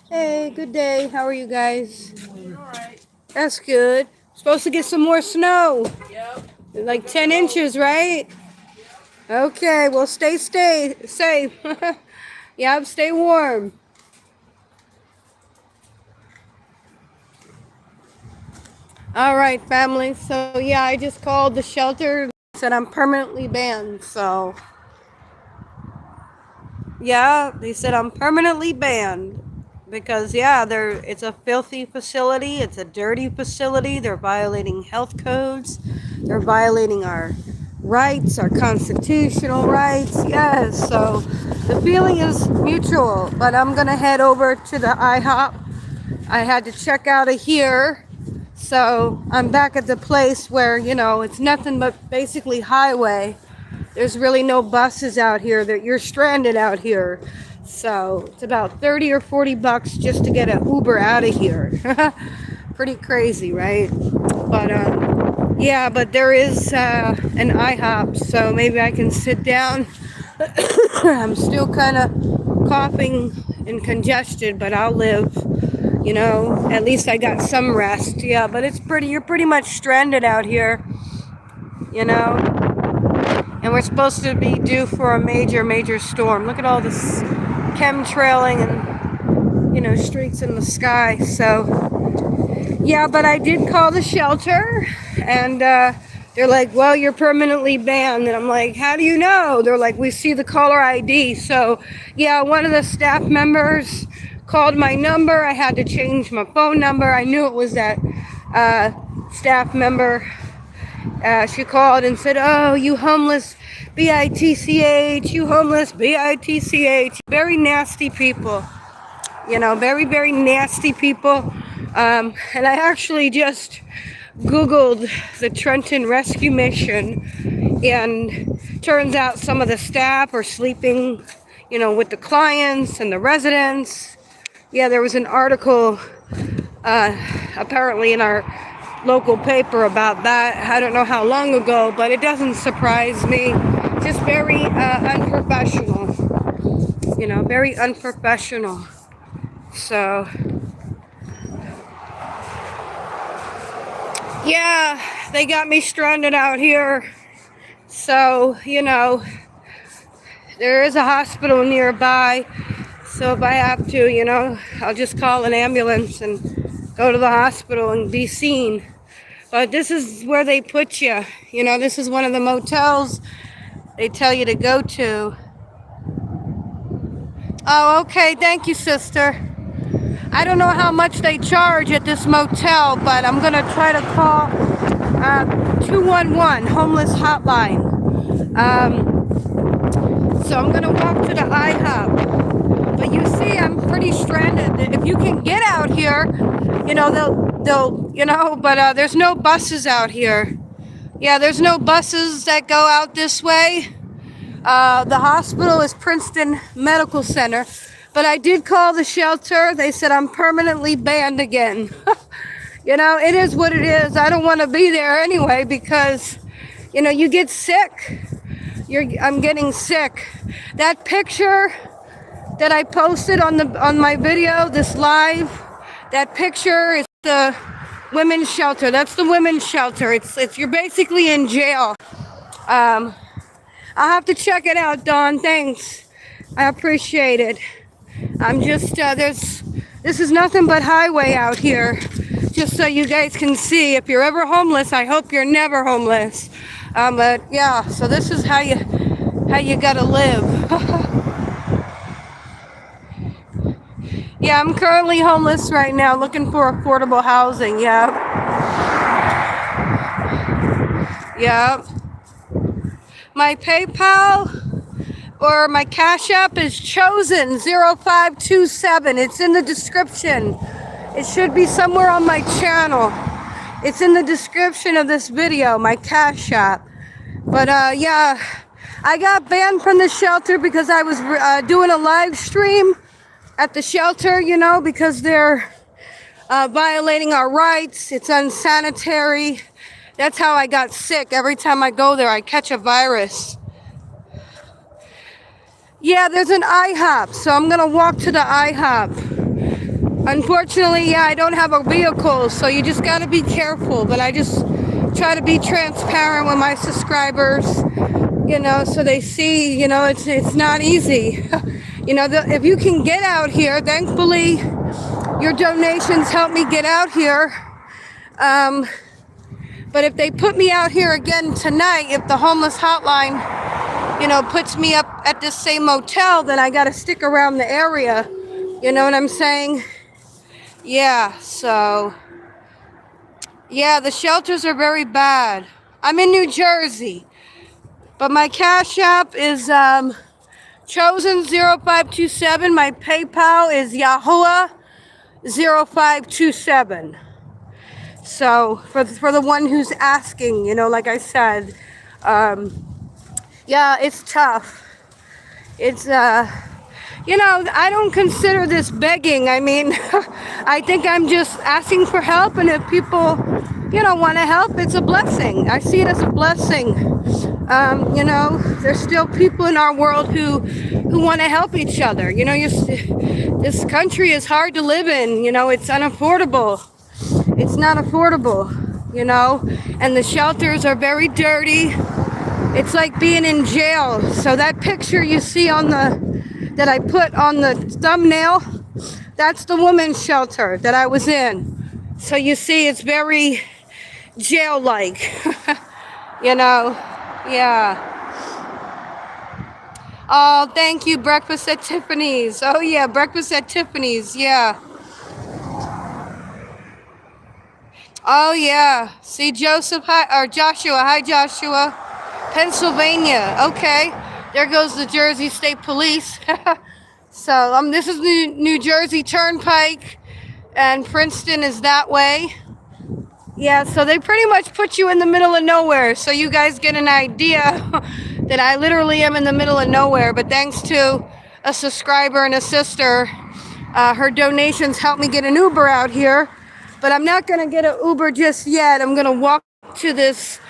Hey, good day. How are you guys? That's good. Supposed to get some more snow. Like 10 inches, right? Okay, well, stay safe. Yep, stay warm. All right, family. So, yeah, I just called the shelter. Said I'm permanently banned. So, yeah, they said I'm permanently banned. Because, yeah, it's a filthy facility. It's a dirty facility. They're violating health codes. They're violating our rights, our constitutional rights. Yes, so the feeling is mutual. But I'm going to head over to the IHOP. I had to check out of here. So I'm back at the place where, it's nothing but basically highway. There's really no buses out here. That you're stranded out here. So it's about 30 or 40 bucks just to get an Uber out of here. Pretty crazy, right? But yeah, but there is an IHOP, so maybe I can sit down. I'm still kind of coughing and congested, but I'll live. At least I got some rest. Yeah, but you're pretty much stranded out here. And we're supposed to be due for a major storm. Look at all this chemtrailing and, streaks in the sky. So, yeah, but I did call the shelter, and they're like, well, you're permanently banned. And I'm like, how do you know? They're like, we see the caller ID. So, yeah, one of the staff members called my number. I had to change my phone number. I knew it was that staff member. She called and said, oh, you homeless, B-I-T-C-H, you homeless, B-I-T-C-H. Very nasty people, very, very nasty people. And I actually just Googled the Trenton Rescue Mission, and turns out some of the staff are sleeping, with the clients and the residents. Yeah, there was an article apparently in our local paper about that. I don't know how long ago, but it doesn't surprise me. Just very unprofessional, very unprofessional. So, yeah, they got me stranded out here. So, there is a hospital nearby. So if I have to, I'll just call an ambulance and go to the hospital and be seen. But this is where they put you. This is one of the motels they tell you to go to. Oh, okay. Thank you, sister. I don't know how much they charge at this motel, but I'm going to try to call 211 homeless hotline. So I'm going to walk to the IHOP. But you see, I'm pretty stranded. If you can get out here, they'll but there's no buses out here. Yeah, there's no buses that go out this way. The hospital is Princeton Medical Center, but I did call the shelter. They said I'm permanently banned again. It is what it is. I don't want to be there anyway because, you get sick. I'm getting sick. That picture that I posted on my video, this live, that picture is the women's shelter. That's the women's shelter. It's you're basically in jail. I'll have to check it out, Dawn. Thanks. I appreciate it. I'm just this is nothing but highway out here. Just so you guys can see, if you're ever homeless, I hope you're never homeless. But yeah, so this is how you gotta live. Yeah, I'm currently homeless right now, looking for affordable housing. Yep. My PayPal or my Cash App is chosen 0527. It's in the description. It should be somewhere on my channel. It's in the description of this video, my Cash App. But yeah, I got banned from the shelter because I was doing a live stream at the shelter, because they're violating our rights. It's unsanitary. That's how I got sick. Every time I go there, I catch a virus. Yeah, there's an IHOP, so I'm gonna walk to the IHOP. Unfortunately, yeah, I don't have a vehicle, so you just gotta be careful. But I just try to be transparent with my subscribers, you know, so they see, you know, it's not easy. You know, if you can get out here, thankfully, your donations help me get out here. But if they put me out here again tonight, if the homeless hotline, you know, puts me up at this same motel, then I gotta stick around the area. You know what I'm saying? Yeah, so, yeah, the shelters are very bad. I'm in New Jersey, but my Cash App is chosen0527. My PayPal is Yahuwah0527. So, for the one who's asking, you know, like I said, yeah, it's tough. It's, you know, I don't consider this begging. I mean, I think I'm just asking for help, and if people, you know, want to help, it's a blessing. I see it as a blessing. You know, there's still people in our world who want to help each other. You know, this country is hard to live in. You know, it's unaffordable. It's not affordable, you know, and the shelters are very dirty. It's like being in jail. So that picture you see on that I put on the thumbnail, that's the women's shelter that I was in. So you see, it's very jail-like, you know, yeah. Oh, thank you, Breakfast at Tiffany's. Oh yeah, Breakfast at Tiffany's, yeah. Oh yeah, see Joseph, hi, or Joshua, hi Joshua. Pennsylvania, okay. There goes the Jersey State Police. So this is the New Jersey Turnpike, and Princeton is that way. Yeah, so they pretty much put you in the middle of nowhere, so you guys get an idea that I literally am in the middle of nowhere. But thanks to a subscriber and a sister, her donations helped me get an Uber out here. But I'm not gonna get an Uber just yet. I'm gonna walk to this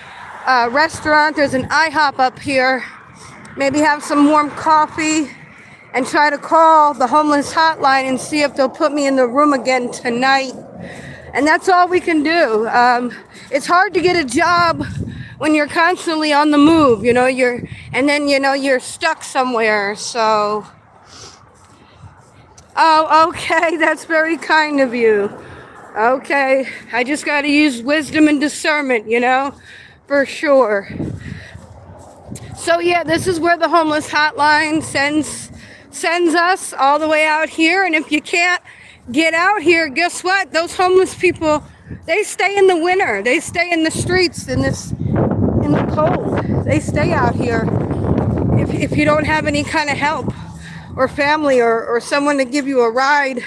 restaurant. There's an IHOP up here. Maybe have some warm coffee and try to call the homeless hotline and see if they'll put me in the room again tonight. And that's all we can do. It's hard to get a job when you're constantly on the move, you know, and then, you know, you're stuck somewhere. So, oh, okay, that's very kind of you. Okay, I just got to use wisdom and discernment, you know, for sure. So yeah, this is where the homeless hotline sends us all the way out here. And if you can't get out here, guess what? Those homeless people, they stay in the winter. They stay in the streets in the cold. They stay out here if you don't have any kind of help or family or someone to give you a ride.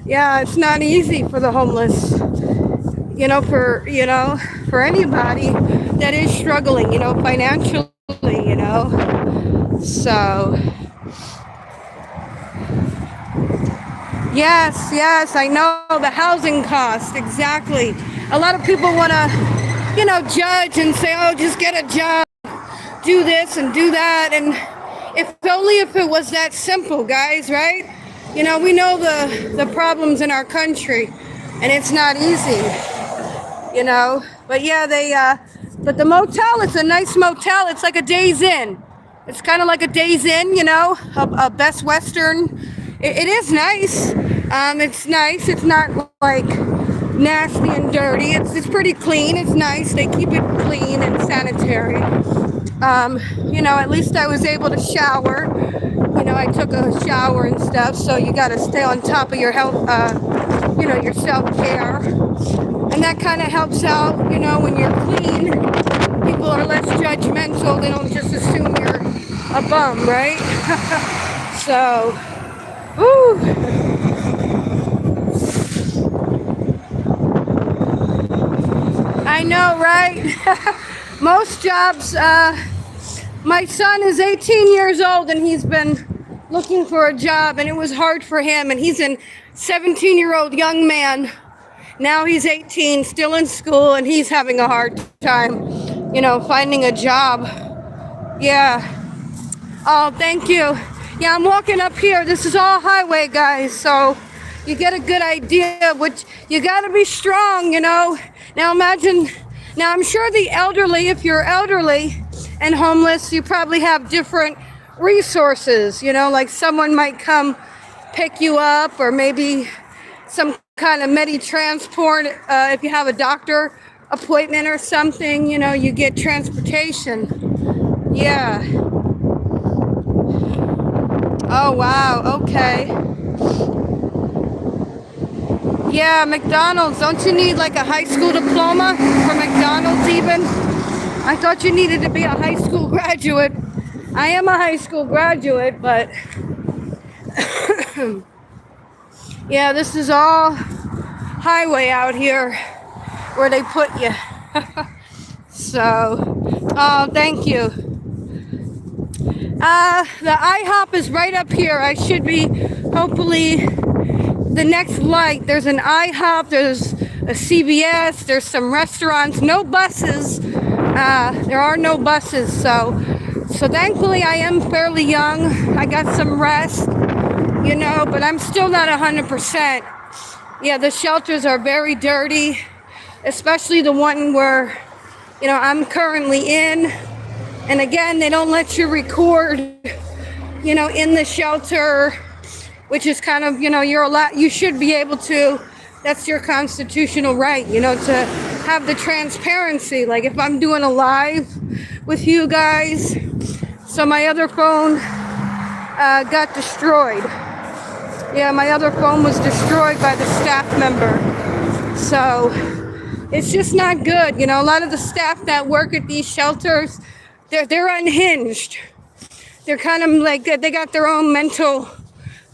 Yeah, it's not easy for the homeless, you know, for anybody that is struggling, you know, financially, you know. So, yes, I know the housing cost, exactly. A lot of people want to, you know, judge and say, oh, just get a job, do this and do that. And if only if it was that simple, guys, right? You know, we know the problems in our country, and it's not easy, you know. But yeah, but the motel, it's a nice motel. It's like a Days Inn. It's kind of like a Days Inn, you know, a Best Western. It is nice. It's nice. It's not like nasty and dirty. It's pretty clean. It's nice. They keep it clean and sanitary. You know, at least I was able to shower. You know, I took a shower and stuff, so you got to stay on top of your health, you know, your self-care. And that kind of helps out, you know, when you're clean. People are less judgmental. They don't just assume you're a bum, right? So, whew. I know, right? Most jobs, my son is 18 years old and he's been looking for a job, and it was hard for him, and he's a 17-year-old young man. Now he's 18, still in school, and he's having a hard time, you know, finding a job. Yeah. Oh, thank you. Yeah, I'm walking up here. This is all highway, guys, so you get a good idea. Which you got to be strong, you know. Now imagine. Now I'm sure the elderly, if you're elderly and homeless, you probably have different resources. You know, like someone might come pick you up, or maybe some kind of transport. If you have a doctor appointment or something, you know, you get transportation. Yeah. Oh wow. Okay. Yeah, McDonald's. Don't you need like a high school diploma for McDonald's even? I thought you needed to be a high school graduate. I am a high school graduate, but yeah, this is all highway out here where they put you. So, oh, thank you. The IHOP is right up here. I should be, hopefully, the next light. There's an IHOP, there's a CVS, there's some restaurants, no buses. There are no buses, so thankfully I am fairly young. I got some rest, you know, but I'm still not 100%. Yeah, the shelters are very dirty, especially the one where, you know, I'm currently in. And again, they don't let you record, you know, in the shelter, which is kind of, you know, you should be able to. That's your constitutional right, you know, to have the transparency. Like if I'm doing a live with you guys, so my other phone got destroyed. Yeah, my other phone was destroyed by the staff member. So it's just not good. You know, a lot of the staff that work at these shelters, they're unhinged. They're kind of like, they got their own mental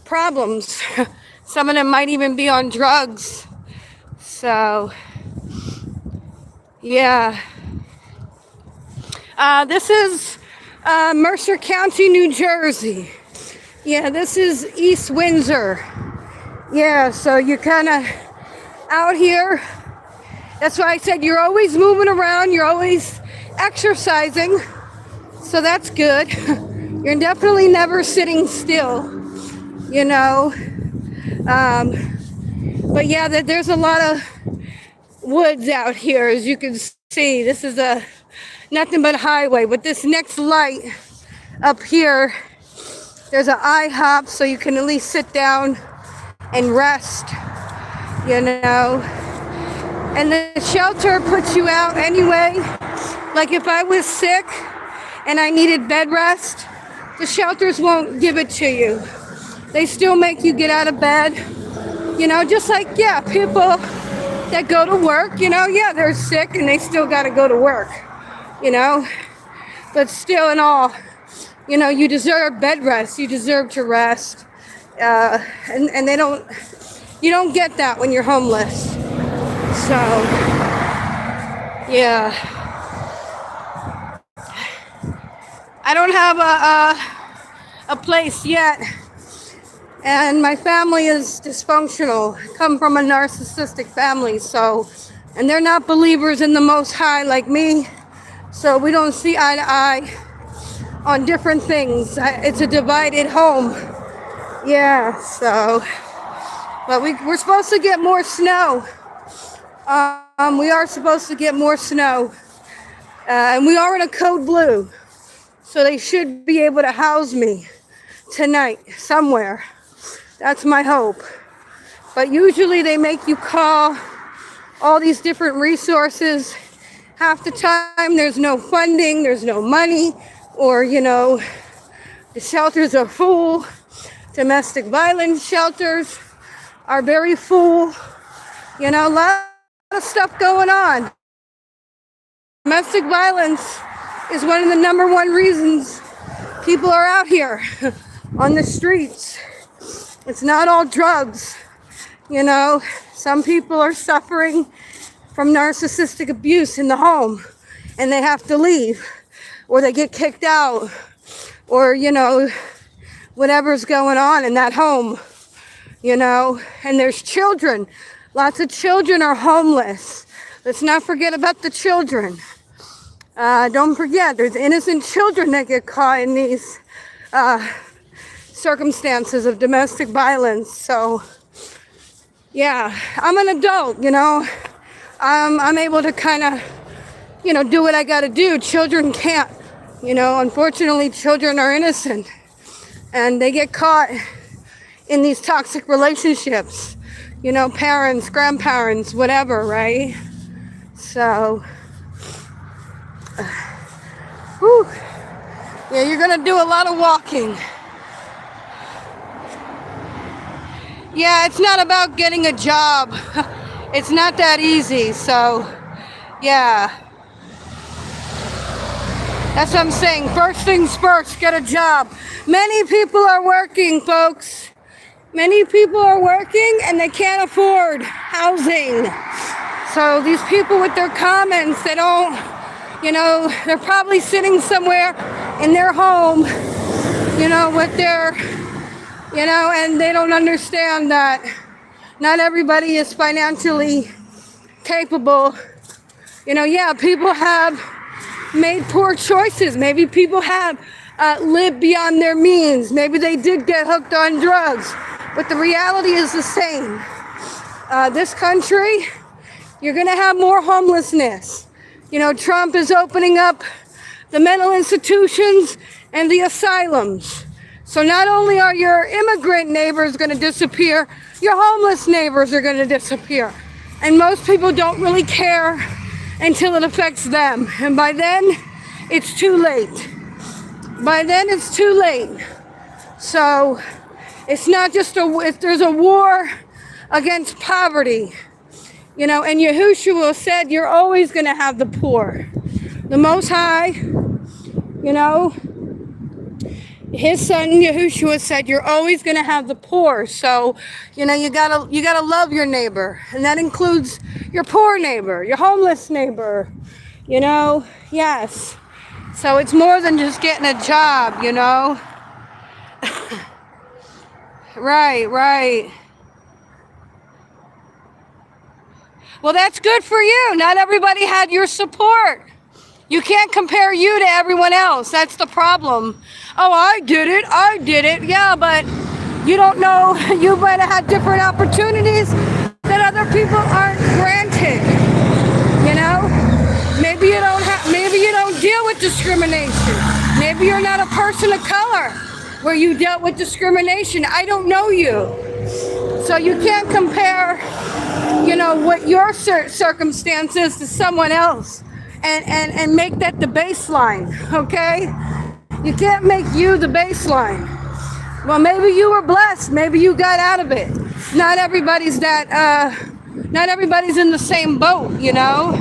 problems. Some of them might even be on drugs. So, yeah. This is Mercer County, New Jersey. Yeah, this is East Windsor. Yeah, so you're kind of out here. That's why I said you're always moving around. You're always exercising. So that's good. You're definitely never sitting still, you know. But yeah, there's a lot of woods out here, as you can see. This is nothing but highway. But this next light up here, there's an IHOP, so you can at least sit down and rest, you know. And the shelter puts you out anyway. Like if I was sick and I needed bed rest, the shelters won't give it to you. They still make you get out of bed. You know, just like, yeah, people that go to work, you know, yeah, they're sick and they still got to go to work, you know. But still in all, you know, you deserve bed rest. You deserve to rest. And you don't get that when you're homeless. So, yeah. I don't have a place yet. And my family is dysfunctional. I come from a narcissistic family, so, and they're not believers in the Most High like me. So we don't see eye to eye on different things. It's a divided home. Yeah, so, but we're supposed to get more snow. We are supposed to get more snow. And we are in a code blue. So they should be able to house me tonight somewhere. That's my hope. But usually they make you call all these different resources. Half the time there's no funding, there's no money, or, you know, the shelters are full. Domestic violence shelters are very full. You know, a lot of stuff going on. Domestic violence is one of the #1 reasons people are out here on the streets. It's not all drugs, you know. Some people are suffering from narcissistic abuse in the home and they have to leave, or they get kicked out, or, you know, whatever's going on in that home, you know. And there's children. Lots of children are homeless. Let's not forget about the children. Don't forget, there's innocent children that get caught in these circumstances of domestic violence. So yeah, I'm an adult, you know. I'm able to kind of, you know, do what I got to do. Children can't, you know. Unfortunately, children are innocent, and they get caught in these toxic relationships, you know, parents, grandparents, whatever, right? So, whew. Yeah, you're gonna do a lot of walking. Yeah, it's not about getting a job. It's not that easy. So, yeah. That's what I'm saying. First things first, get a job. Many people are working, folks. Many people are working and they can't afford housing. So these people with their comments, they don't, you know, they're probably sitting somewhere in their home, you know, with their, you know, and they don't understand that not everybody is financially capable. You know, yeah, people have made poor choices. Maybe people have lived beyond their means. Maybe they did get hooked on drugs. But the reality is the same. This country, you're going to have more homelessness. You know, Trump is opening up the mental institutions and the asylums. So not only are your immigrant neighbors going to disappear, your homeless neighbors are going to disappear. And most people don't really care until it affects them. And by then, it's too late. By then, it's too late. So it's not just if there's a war against poverty, you know, and Yahushua said you're always going to have the poor. The Most High, you know, his son Yahushua said you're always going to have the poor. So, you know, you gotta love your neighbor, and that includes your poor neighbor, your homeless neighbor, you know. Yes. So it's more than just getting a job, you know. Right. Well, that's good for you. Not everybody had your support. You can't compare you to everyone else. That's the problem. Oh, I did it. Yeah, but you don't know. You might have had different opportunities that other people aren't granted. You know? Maybe you don't deal with discrimination. Maybe you're not a person of color where you dealt with discrimination. I don't know you. So you can't compare, you know, what your circumstances to someone else and make that the baseline, okay? You can't make you the baseline. Well, maybe you were blessed. Maybe you got out of it. Not everybody's in the same boat, you know?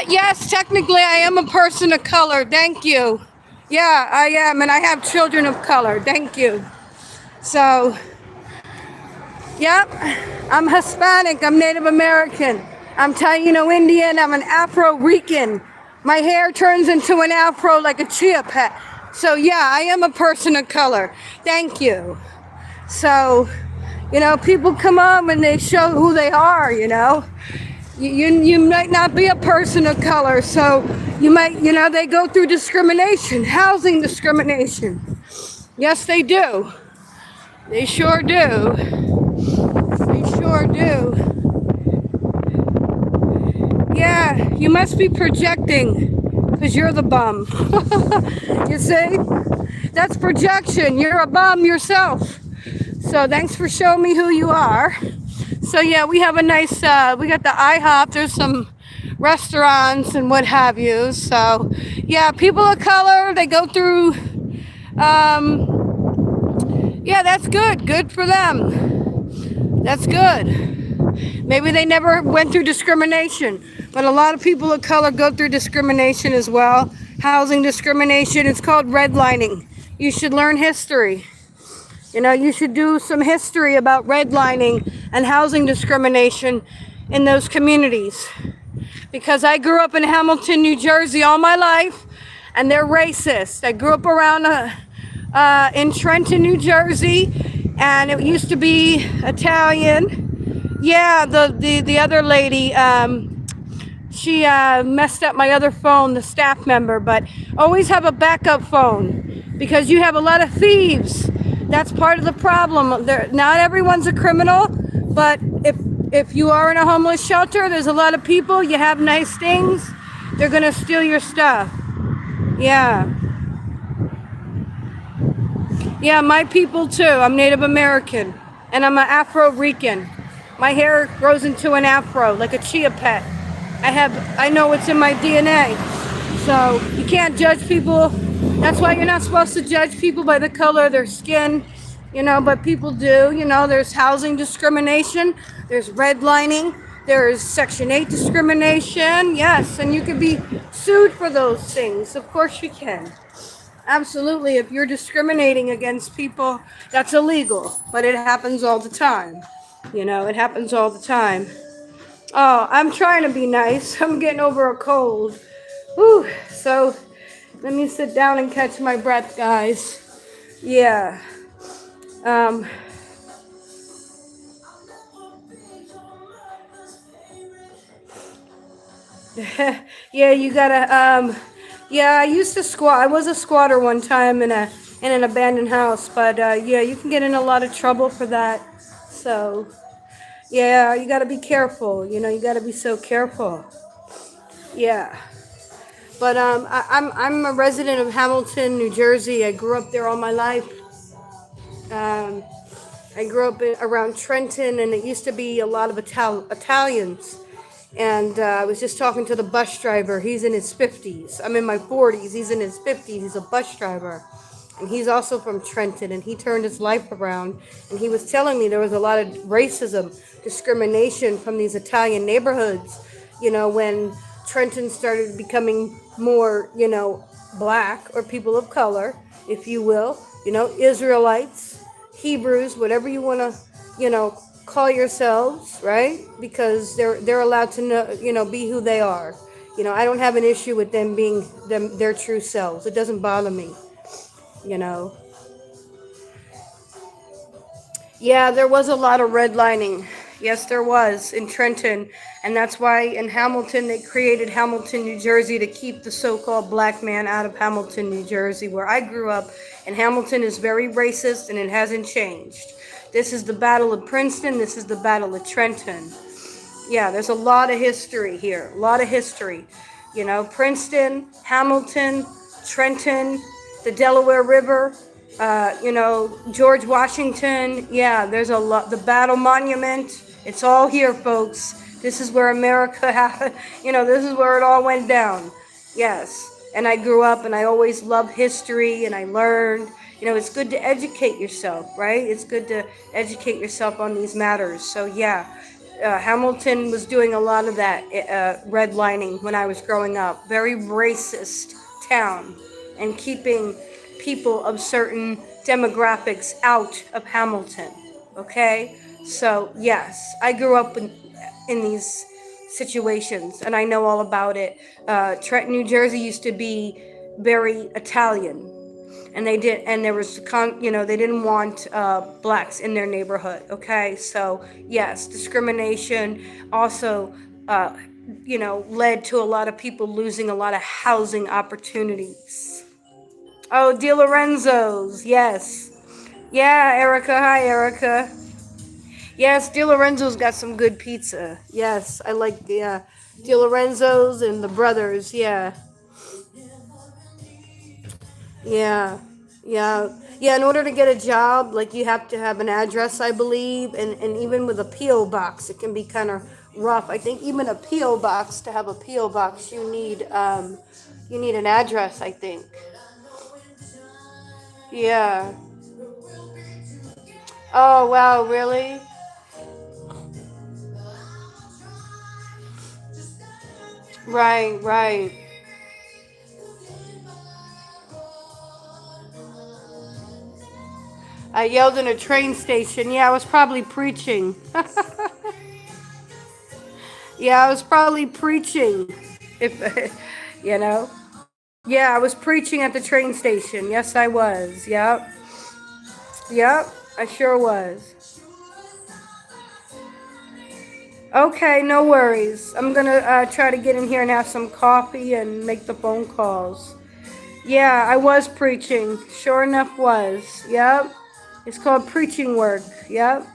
Yes, technically I am a person of color. Thank you. Yeah, I am, and I have children of color. Thank you. So, yep, I'm Hispanic. I'm Native American. I'm Taino Indian. I'm an Afro-Rican. My hair turns into an afro like a chia pet. So, yeah, I am a person of color. Thank you. So, you know, people come up and they show who they are, you know. You might not be a person of color, so you might, you know, they go through discrimination, housing discrimination. Yes, they do. They sure do. They sure do. Yeah, you must be projecting because you're the bum. You see? That's projection. You're a bum yourself. So thanks for showing me who you are. So yeah, we have a nice, we got the IHOP, there's some restaurants and what have you. So yeah, people of color, they go through, yeah, that's good for them. That's good. Maybe they never went through discrimination, but a lot of people of color go through discrimination as well. Housing discrimination, it's called redlining. You should learn history. You know, you should do some history about redlining and housing discrimination in those communities. Because I grew up in Hamilton, New Jersey all my life, and they're racist. I grew up around in Trenton, New Jersey, and it used to be Italian. Yeah, the other lady, she messed up my other phone, the staff member, but always have a backup phone. because you have a lot of thieves. That's part of the problem. Not everyone's a criminal, but if you are in a homeless shelter, there's a lot of people, you have nice things, they're gonna steal your stuff. Yeah. Yeah, my people too. I'm Native American and I'm an Afro-Rican. My hair grows into an afro like a chia pet. I know it's in my DNA. So you can't judge people. That's why you're not supposed to judge people by the color of their skin, but people do. There's housing discrimination, there's redlining, there's Section 8 discrimination. Yes, and you can be sued for those things. Of course you can. Absolutely. If you're discriminating against people, that's illegal. But it happens all the time. It happens all the time. Oh, I'm trying to be nice. I'm getting over a cold. Whew. So let me sit down and catch my breath, guys. Yeah. Yeah, you gotta, yeah, I used to squat. I was a squatter one time in an abandoned house, but yeah, you can get in a lot of trouble for that. So, yeah, you gotta be careful. You gotta be so careful. Yeah. But I'm a resident of Hamilton, New Jersey. I grew up there all my life. I grew up around Trenton, and it used to be a lot of Italians. And I was just talking to the bus driver. He's in his 50s. I'm in my 40s. He's in his 50s. He's a bus driver. And he's also from Trenton, and he turned his life around. And he was telling me there was a lot of racism, discrimination from these Italian neighborhoods, when Trenton started becoming more, black or people of color, if you will, Israelites, Hebrews, whatever you want to, call yourselves, right? Because they're allowed to know, be who they are. I don't have an issue with them being their true selves. It doesn't bother me. Yeah, there was a lot of redlining. Yes, there was in Trenton. And that's why in Hamilton, they created Hamilton, New Jersey to keep the so-called black man out of Hamilton, New Jersey, where I grew up. And Hamilton is very racist, and it hasn't changed. This is the Battle of Princeton. This is the Battle of Trenton. Yeah, there's a lot of history here. A lot of history. Princeton, Hamilton, Trenton, the Delaware River, George Washington. Yeah, there's a lot. The Battle Monument. It's all here, folks. This is where America, this is where it all went down. Yes. And I grew up, and I always loved history, and I learned. It's good to educate yourself, right? It's good to educate yourself on these matters. So, yeah, Hamilton was doing a lot of that redlining when I was growing up. Very racist town, and keeping people of certain demographics out of Hamilton, okay? So, yes, I grew up in these situations, and I know all about it. Trenton, New Jersey used to be very Italian. And they didn't want blacks in their neighborhood. Okay, so yes, discrimination also, led to a lot of people losing a lot of housing opportunities. Oh, Di Lorenzo's, yes, yeah, Erica. Hi, Erica. Yes, Di Lorenzo's got some good pizza. Yes, I like the Di Lorenzo's and the Brothers. Yeah. Yeah, yeah. In order to get a job, like you have to have an address, I believe, and even with a PO box, it can be kind of rough. I think even a PO box, to have a PO box, you need an address, I think. Yeah. Oh wow, really? Right, right. I yelled in a train station. Yeah, I was probably preaching. Yeah, I was probably preaching. If you know. Yeah, I was preaching at the train station. Yes, I was. Yep. Yep, I sure was. Okay, no worries. I'm gonna try to get in here and have some coffee and make the phone calls. Yeah, I was preaching. Sure enough was. Yep. It's called preaching work. Yep.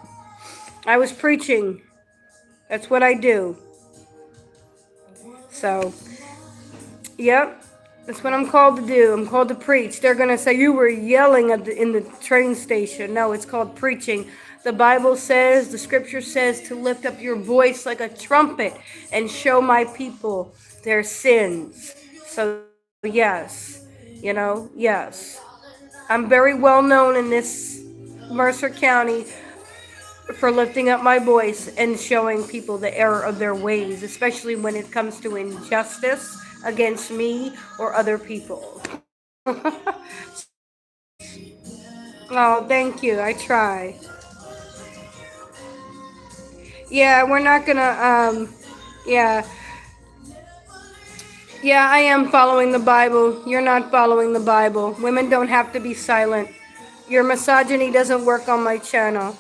I was preaching. That's what I do. So, yep. That's what I'm called to do. I'm called to preach. They're going to say, you were yelling in the train station. No, it's called preaching. The Bible says, the scripture says to lift up your voice like a trumpet and show my people their sins. So, yes. Yes. I'm very well known in this Mercer County for lifting up my voice and showing people the error of their ways, especially when it comes to injustice against me or other people. Oh, thank you. I try. Yeah, we're not gonna, yeah. Yeah, I am following the Bible. You're not following the Bible. Women don't have to be silent. Your misogyny doesn't work on my channel.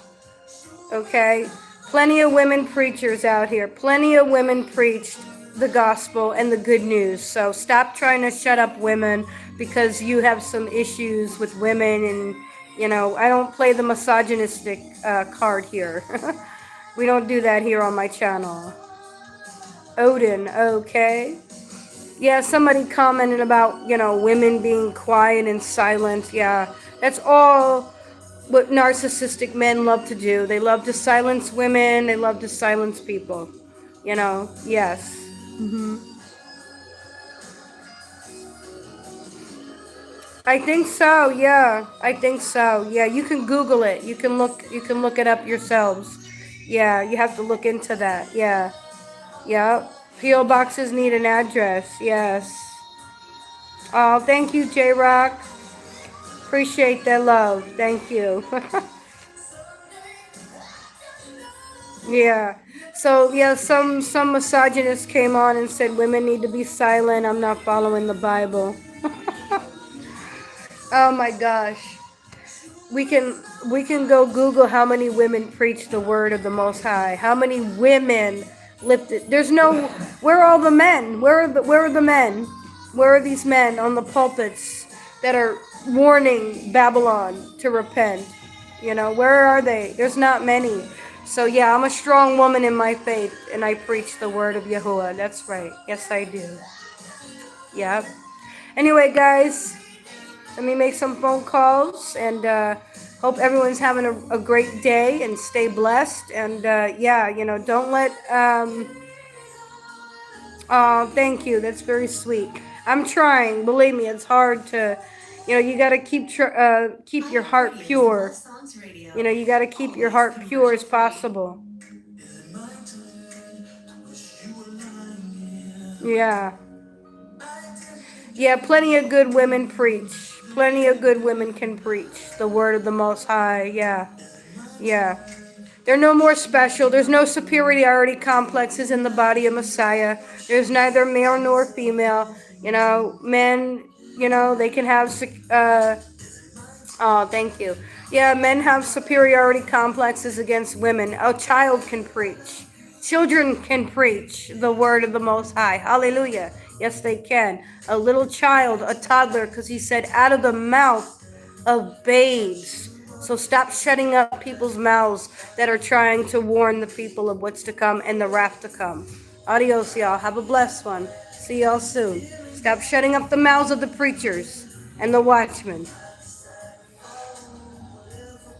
Okay? Plenty of women preachers out here. Plenty of women preached the gospel and the good news. So stop trying to shut up women because you have some issues with women. And, I don't play the misogynistic card here. We don't do that here on my channel. Odin, okay? Yeah, somebody commented about, women being quiet and silent. Yeah, that's all what narcissistic men love to do. They love to silence women. They love to silence people. Yes. I think so. Yeah, I think so. Yeah, you can Google it. You can look it up yourselves. Yeah, you have to look into that. Yeah. Yep. PO boxes need an address. Yes. Oh, thank you, J Rock. Appreciate that love. Thank you. Yeah. So yeah, some misogynists came on and said women need to be silent. I'm not following the Bible. Oh my gosh. We can go Google how many women preach the word of the Most High. How many women lifted? There's no. Where are all the men? Where are the men? Where are these men on the pulpits that are warning Babylon to repent? Where are they? There's not many. So yeah, I'm a strong woman in my faith, and I preach the word of Yahuwah. That's right. Yes, I do. Yep. Anyway, guys, let me make some phone calls, and hope everyone's having a great day and stay blessed. And yeah, don't let. Oh, thank you. That's very sweet. I'm trying. Believe me, it's hard to. You got to keep your heart pure. You got to keep your heart pure as possible. Yeah. Yeah, plenty of good women preach. Plenty of good women can preach the word of the Most High. Yeah. Yeah. They're no more special. There's no superiority complexes in the body of Messiah. There's neither male nor female. Men, they can have, oh, thank you. Yeah, men have superiority complexes against women. A child can preach. Children can preach the word of the Most High. Hallelujah. Yes, they can. A little child, a toddler, because he said, out of the mouth of babes. So stop shutting up people's mouths that are trying to warn the people of what's to come and the wrath to come. Adios, y'all. Have a blessed one. See y'all soon. Stop shutting up the mouths of the preachers and the watchmen.